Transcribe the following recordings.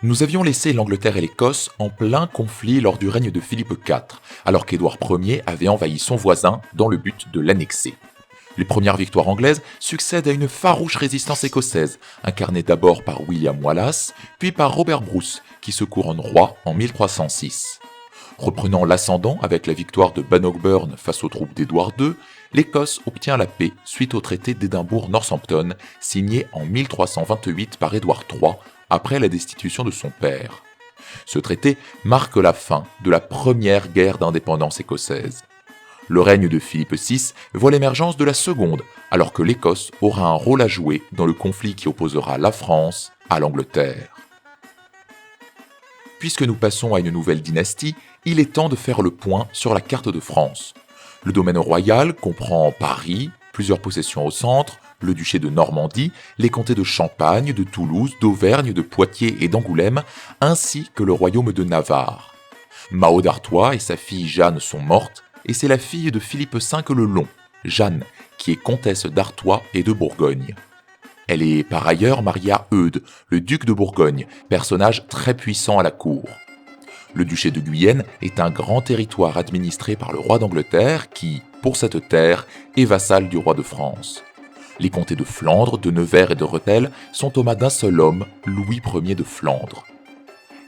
Nous avions laissé l'Angleterre et l'Écosse en plein conflit lors du règne de Philippe IV, alors qu'Édouard Ier avait envahi son voisin dans le but de l'annexer. Les premières victoires anglaises succèdent à une farouche résistance écossaise, incarnée d'abord par William Wallace, puis par Robert Bruce, qui se couronne roi en 1306. Reprenant l'ascendant avec la victoire de Bannockburn face aux troupes d'Édouard II, l'Écosse obtient la paix suite au traité d'Édimbourg-Northampton, signé en 1328 par Édouard III, après la destitution de son père. Ce traité marque la fin de la première guerre d'indépendance écossaise. Le règne de Philippe VI voit l'émergence de la seconde, alors que l'Écosse aura un rôle à jouer dans le conflit qui opposera la France à l'Angleterre. Puisque nous passons à une nouvelle dynastie, il est temps de faire le point sur la carte de France. Le domaine royal comprend Paris, plusieurs possessions au centre, le duché de Normandie, les comtés de Champagne, de Toulouse, d'Auvergne, de Poitiers et d'Angoulême, ainsi que le royaume de Navarre. Mao d'Artois et sa fille Jeanne sont mortes, et c'est la fille de Philippe V le Long, Jeanne, qui est comtesse d'Artois et de Bourgogne. Elle est par ailleurs mariée à Eudes, le duc de Bourgogne, personnage très puissant à la cour. Le duché de Guyenne est un grand territoire administré par le roi d'Angleterre qui, pour cette terre, est vassal du roi de France. Les comtés de Flandre, de Nevers et de Rethel sont aux mains d'un seul homme, Louis Ier de Flandre.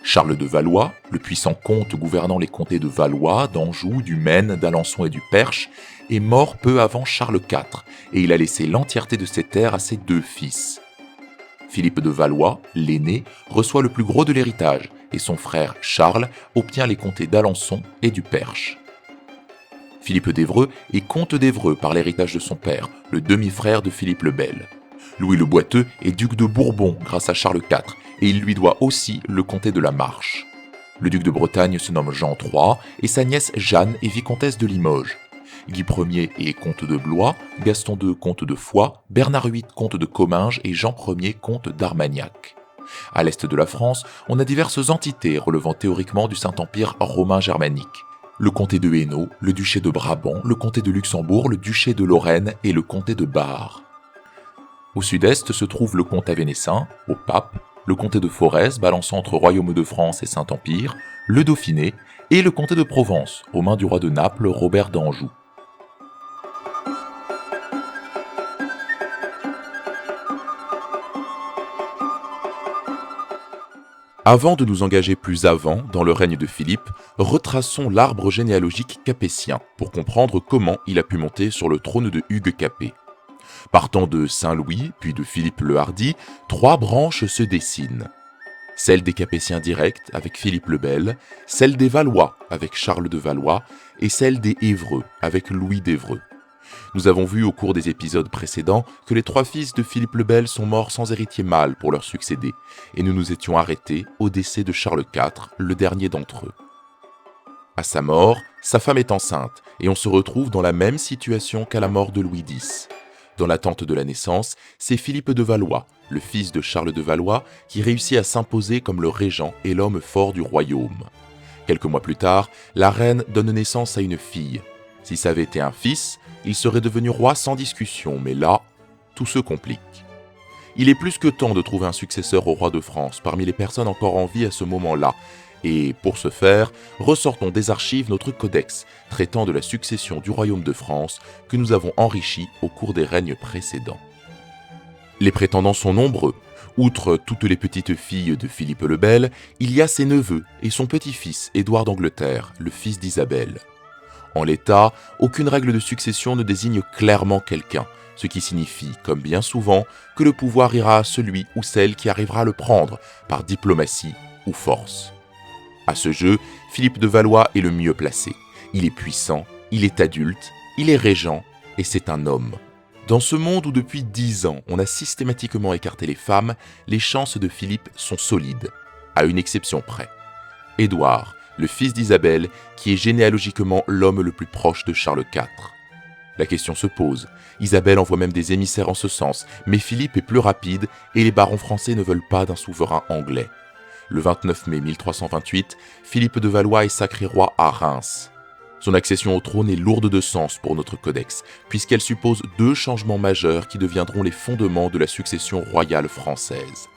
Charles de Valois, le puissant comte gouvernant les comtés de Valois, d'Anjou, du Maine, d'Alençon et du Perche, est mort peu avant Charles IV, et il a laissé l'entièreté de ses terres à ses deux fils. Philippe de Valois, l'aîné, reçoit le plus gros de l'héritage, et son frère Charles obtient les comtés d'Alençon et du Perche. Philippe d'Évreux est comte d'Évreux par l'héritage de son père, le demi-frère de Philippe le Bel. Louis le Boiteux est duc de Bourbon grâce à Charles IV, et il lui doit aussi le comté de la Marche. Le duc de Bretagne se nomme Jean III, et sa nièce Jeanne est vicomtesse de Limoges. Guy Ier est comte de Blois, Gaston II comte de Foix, Bernard VIII comte de Comminges et Jean Ier comte d'Armagnac. À l'est de la France, on a diverses entités relevant théoriquement du Saint-Empire romain germanique. Le comté de Hainaut, le duché de Brabant, le comté de Luxembourg, le duché de Lorraine et le comté de Bar. Au sud-est se trouve le comté vénessin, au Pape, le comté de Forez, balançant entre Royaume de France et Saint-Empire, le Dauphiné, et le comté de Provence, aux mains du roi de Naples, Robert d'Anjou. Avant de nous engager plus avant dans le règne de Philippe, retraçons l'arbre généalogique capétien pour comprendre comment il a pu monter sur le trône de Hugues Capet. Partant de Saint-Louis, puis de Philippe le Hardi, trois branches se dessinent. Celle des Capétiens directs avec Philippe le Bel, celle des Valois avec Charles de Valois et celle des Évreux avec Louis d'Évreux. Nous avons vu au cours des épisodes précédents que les trois fils de Philippe le Bel sont morts sans héritier mâle pour leur succéder, et nous nous étions arrêtés au décès de Charles IV, le dernier d'entre eux. À sa mort, sa femme est enceinte, et on se retrouve dans la même situation qu'à la mort de Louis X. Dans l'attente de la naissance, c'est Philippe de Valois, le fils de Charles de Valois, qui réussit à s'imposer comme le régent et l'homme fort du royaume. Quelques mois plus tard, la reine donne naissance à une fille. Si ça avait été un fils, il serait devenu roi sans discussion, mais là, tout se complique. Il est plus que temps de trouver un successeur au roi de France parmi les personnes encore en vie à ce moment-là, et pour ce faire, ressortons des archives notre codex traitant de la succession du royaume de France que nous avons enrichi au cours des règnes précédents. Les prétendants sont nombreux. Outre toutes les petites filles de Philippe le Bel, il y a ses neveux et son petit-fils Édouard d'Angleterre, le fils d'Isabelle. En l'état, aucune règle de succession ne désigne clairement quelqu'un, ce qui signifie, comme bien souvent, que le pouvoir ira à celui ou celle qui arrivera à le prendre, par diplomatie ou force. À ce jeu, Philippe de Valois est le mieux placé. Il est puissant, il est adulte, il est régent, et c'est un homme. Dans ce monde où depuis 10 ans on a systématiquement écarté les femmes, les chances de Philippe sont solides, à une exception près. Édouard, le fils d'Isabelle, qui est généalogiquement l'homme le plus proche de Charles IV. La question se pose. Isabelle envoie même des émissaires en ce sens, mais Philippe est plus rapide et les barons français ne veulent pas d'un souverain anglais. Le 29 mai 1328, Philippe de Valois est sacré roi à Reims. Son accession au trône est lourde de sens pour notre codex, puisqu'elle suppose 2 changements majeurs qui deviendront les fondements de la succession royale française.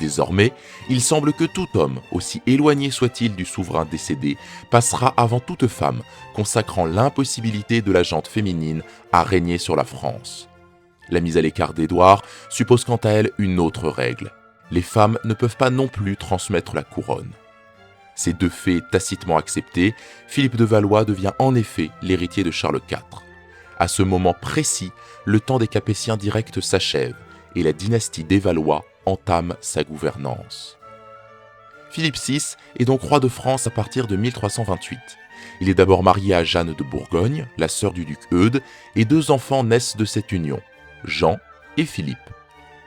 Désormais, il semble que tout homme, aussi éloigné soit-il du souverain décédé, passera avant toute femme, consacrant l'impossibilité de la gente féminine à régner sur la France. La mise à l'écart d'Édouard suppose quant à elle une autre règle. Les femmes ne peuvent pas non plus transmettre la couronne. Ces deux faits tacitement acceptés, Philippe de Valois devient en effet l'héritier de Charles IV. À ce moment précis, le temps des Capétiens directs s'achève et la dynastie des Valois entame sa gouvernance. Philippe VI est donc roi de France à partir de 1328. Il est d'abord marié à Jeanne de Bourgogne, la sœur du duc Eudes, et 2 enfants naissent de cette union, Jean et Philippe.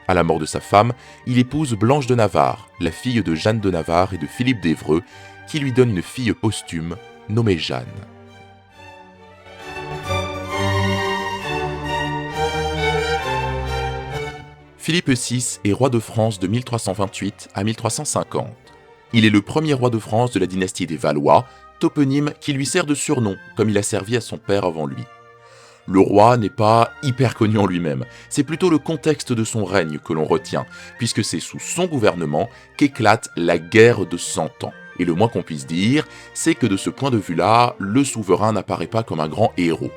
À la mort de sa femme, il épouse Blanche de Navarre, la fille de Jeanne de Navarre et de Philippe d'Évreux, qui lui donne une fille posthume nommée Jeanne. Philippe VI est roi de France de 1328 à 1350. Il est le premier roi de France de la dynastie des Valois, toponyme qui lui sert de surnom, comme il a servi à son père avant lui. Le roi n'est pas hyper connu en lui-même, c'est plutôt le contexte de son règne que l'on retient, puisque c'est sous son gouvernement qu'éclate la guerre de 100 ans. Et le moins qu'on puisse dire, c'est que de ce point de vue-là, le souverain n'apparaît pas comme un grand héros.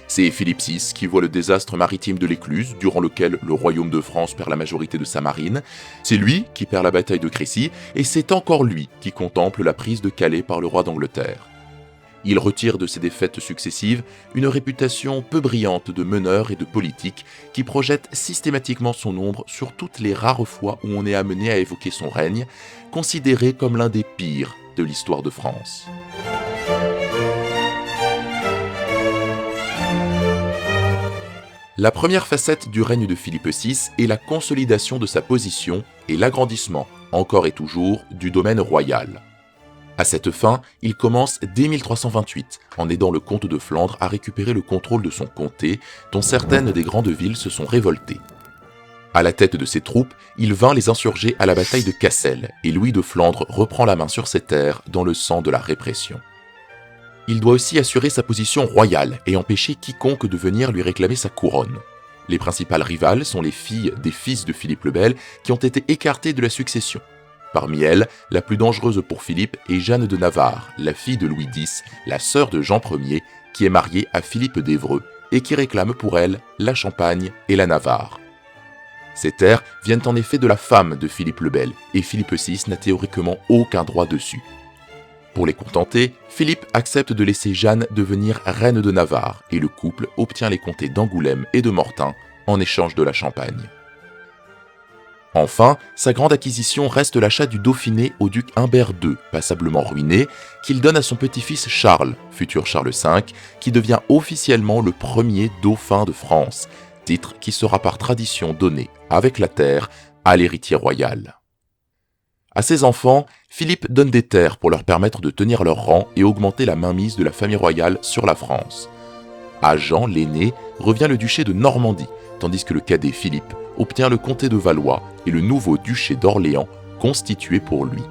C'est Philippe VI qui voit le désastre maritime de l'Écluse, durant lequel le royaume de France perd la majorité de sa marine. C'est lui qui perd la bataille de Crécy, et c'est encore lui qui contemple la prise de Calais par le roi d'Angleterre. Il retire de ses défaites successives une réputation peu brillante de meneur et de politique qui projette systématiquement son ombre sur toutes les rares fois où on est amené à évoquer son règne, considéré comme l'un des pires de l'histoire de France. La première facette du règne de Philippe VI est la consolidation de sa position et l'agrandissement, encore et toujours, du domaine royal. À cette fin, il commence dès 1328, en aidant le comte de Flandre à récupérer le contrôle de son comté, dont certaines des grandes villes se sont révoltées. À la tête de ses troupes, il vint les insurger à la bataille de Cassel, et Louis de Flandre reprend la main sur ses terres dans le sang de la répression. Il doit aussi assurer sa position royale et empêcher quiconque de venir lui réclamer sa couronne. Les principales rivales sont les filles des fils de Philippe le Bel qui ont été écartées de la succession. Parmi elles, la plus dangereuse pour Philippe est Jeanne de Navarre, la fille de Louis X, la sœur de Jean Ier, qui est mariée à Philippe d'Évreux et qui réclame pour elle la Champagne et la Navarre. Ces terres viennent en effet de la femme de Philippe le Bel et Philippe VI n'a théoriquement aucun droit dessus. Pour les contenter, Philippe accepte de laisser Jeanne devenir reine de Navarre et le couple obtient les comtés d'Angoulême et de Mortain en échange de la Champagne. Enfin, sa grande acquisition reste l'achat du Dauphiné au duc Humbert II, passablement ruiné, qu'il donne à son petit-fils Charles, futur Charles V, qui devient officiellement le premier dauphin de France, titre qui sera par tradition donné, avec la terre, à l'héritier royal. À ses enfants, Philippe donne des terres pour leur permettre de tenir leur rang et augmenter la mainmise de la famille royale sur la France. À Jean, l'aîné, revient le duché de Normandie, tandis que le cadet Philippe obtient le comté de Valois et le nouveau duché d'Orléans constitué pour lui.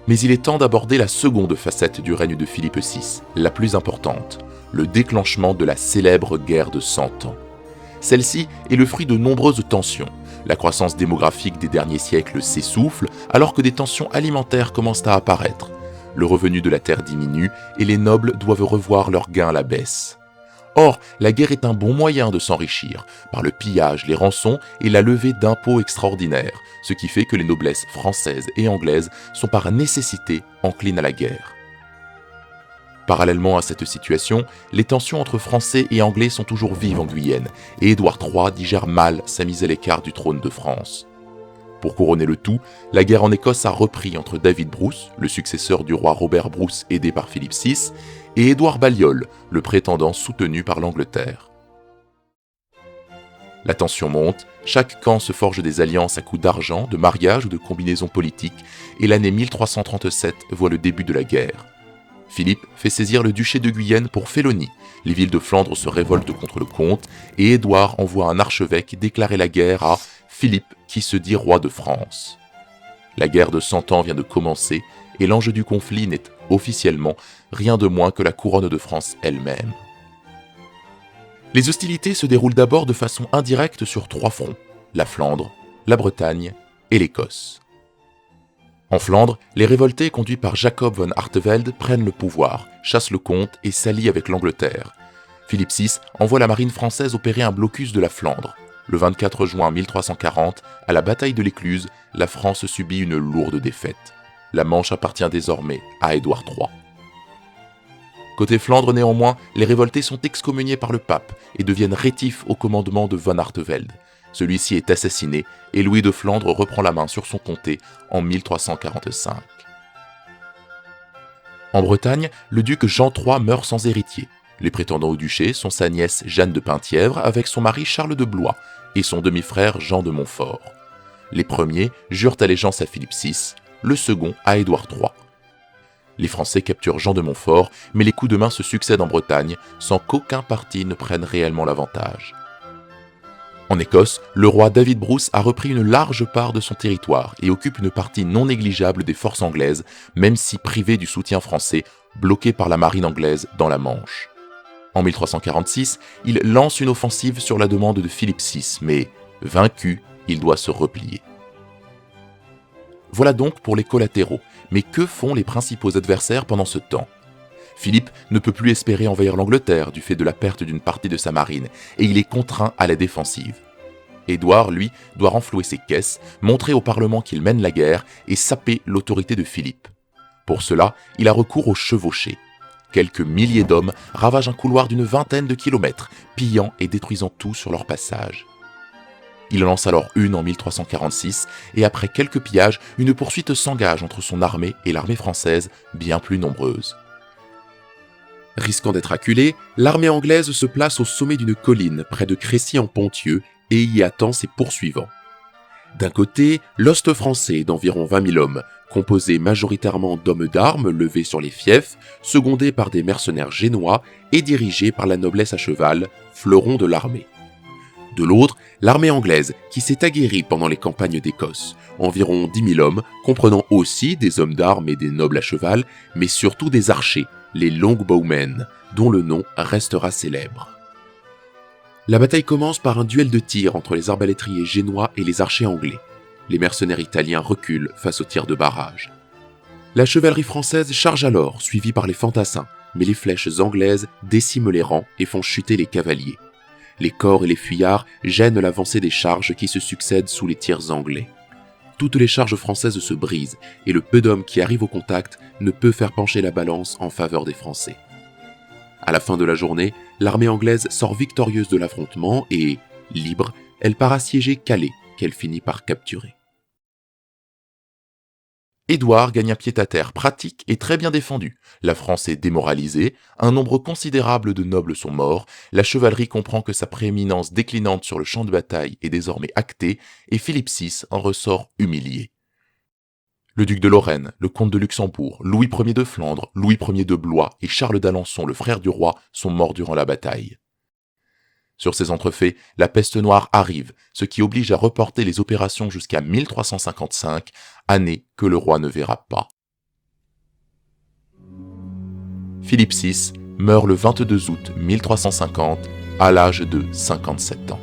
Mais il est temps d'aborder la seconde facette du règne de Philippe VI, la plus importante, le déclenchement de la célèbre guerre de 100 ans. Celle-ci est le fruit de nombreuses tensions. La croissance démographique des derniers siècles s'essouffle alors que des tensions alimentaires commencent à apparaître. Le revenu de la terre diminue et les nobles doivent revoir leurs gains à la baisse. Or, la guerre est un bon moyen de s'enrichir, par le pillage, les rançons et la levée d'impôts extraordinaires, ce qui fait que les noblesses françaises et anglaises sont par nécessité enclines à la guerre. Parallèlement à cette situation, les tensions entre Français et Anglais sont toujours vives en Guyenne, et Édouard III digère mal sa mise à l'écart du trône de France. Pour couronner le tout, la guerre en Écosse a repris entre David Bruce, le successeur du roi Robert Bruce aidé par Philippe VI, et Édouard Balliol, le prétendant soutenu par l'Angleterre. La tension monte, chaque camp se forge des alliances à coups d'argent, de mariage ou de combinaisons politiques, et l'année 1337 voit le début de la guerre. Philippe fait saisir le duché de Guyenne pour félonie, les villes de Flandre se révoltent contre le comte, et Édouard envoie un archevêque déclarer la guerre à Philippe qui se dit roi de France. La guerre de 100 ans vient de commencer, et l'enjeu du conflit n'est officiellement rien de moins que la couronne de France elle-même. Les hostilités se déroulent d'abord de façon indirecte sur 3 fronts, la Flandre, la Bretagne et l'Écosse. En Flandre, les révoltés conduits par Jacob von Artevelde prennent le pouvoir, chassent le comte et s'allient avec l'Angleterre. Philippe VI envoie la marine française opérer un blocus de la Flandre. Le 24 juin 1340, à la bataille de l'Écluse, la France subit une lourde défaite. La Manche appartient désormais à Édouard III. Côté Flandre néanmoins, les révoltés sont excommuniés par le pape et deviennent rétifs au commandement de von Artevelde. Celui-ci est assassiné et Louis de Flandre reprend la main sur son comté en 1345. En Bretagne, le duc Jean III meurt sans héritier. Les prétendants au duché sont sa nièce Jeanne de Penthièvre avec son mari Charles de Blois et son demi-frère Jean de Montfort. Les premiers jurent allégeance à Philippe VI, le second à Édouard III. Les Français capturent Jean de Montfort, mais les coups de main se succèdent en Bretagne sans qu'aucun parti ne prenne réellement l'avantage. En Écosse, le roi David Bruce a repris une large part de son territoire et occupe une partie non négligeable des forces anglaises, même si privé du soutien français, bloqué par la marine anglaise dans la Manche. En 1346, il lance une offensive sur la demande de Philippe VI, mais vaincu, il doit se replier. Voilà donc pour les collatéraux, mais que font les principaux adversaires pendant ce temps ? Philippe ne peut plus espérer envahir l'Angleterre du fait de la perte d'une partie de sa marine, et il est contraint à la défensive. Édouard, lui, doit renflouer ses caisses, montrer au Parlement qu'il mène la guerre et saper l'autorité de Philippe. Pour cela, il a recours aux chevauchés. Quelques milliers d'hommes ravagent un couloir d'une vingtaine de kilomètres, pillant et détruisant tout sur leur passage. Il en lance alors une en 1346, et après quelques pillages, une poursuite s'engage entre son armée et l'armée française, bien plus nombreuse. Risquant d'être acculée, l'armée anglaise se place au sommet d'une colline près de Crécy-en-Ponthieu et y attend ses poursuivants. D'un côté, l'host français d'environ 20 000 hommes, composé majoritairement d'hommes d'armes levés sur les fiefs, secondé par des mercenaires génois et dirigé par la noblesse à cheval, fleuron de l'armée. De l'autre, l'armée anglaise, qui s'est aguerrie pendant les campagnes d'Écosse, environ 10 000 hommes, comprenant aussi des hommes d'armes et des nobles à cheval, mais surtout des archers, les longbowmen, dont le nom restera célèbre. La bataille commence par un duel de tir entre les arbalétriers génois et les archers anglais. Les mercenaires italiens reculent face aux tirs de barrage. La chevalerie française charge alors, suivie par les fantassins, mais les flèches anglaises déciment les rangs et font chuter les cavaliers. Les cors et les fuyards gênent l'avancée des charges qui se succèdent sous les tirs anglais. Toutes les charges françaises se brisent et le peu d'hommes qui arrivent au contact ne peut faire pencher la balance en faveur des Français. À la fin de la journée, l'armée anglaise sort victorieuse de l'affrontement et, libre, elle part assiéger Calais, qu'elle finit par capturer. Édouard gagne un pied-à-terre pratique et très bien défendu. La France est démoralisée, un nombre considérable de nobles sont morts, la chevalerie comprend que sa prééminence déclinante sur le champ de bataille est désormais actée, et Philippe VI en ressort humilié. Le duc de Lorraine, le comte de Luxembourg, Louis Ier de Flandre, Louis Ier de Blois et Charles d'Alençon, le frère du roi, sont morts durant la bataille. Sur ces entrefaits, la peste noire arrive, ce qui oblige à reporter les opérations jusqu'à 1355, année que le roi ne verra pas. Philippe VI meurt le 22 août 1350 à l'âge de 57 ans.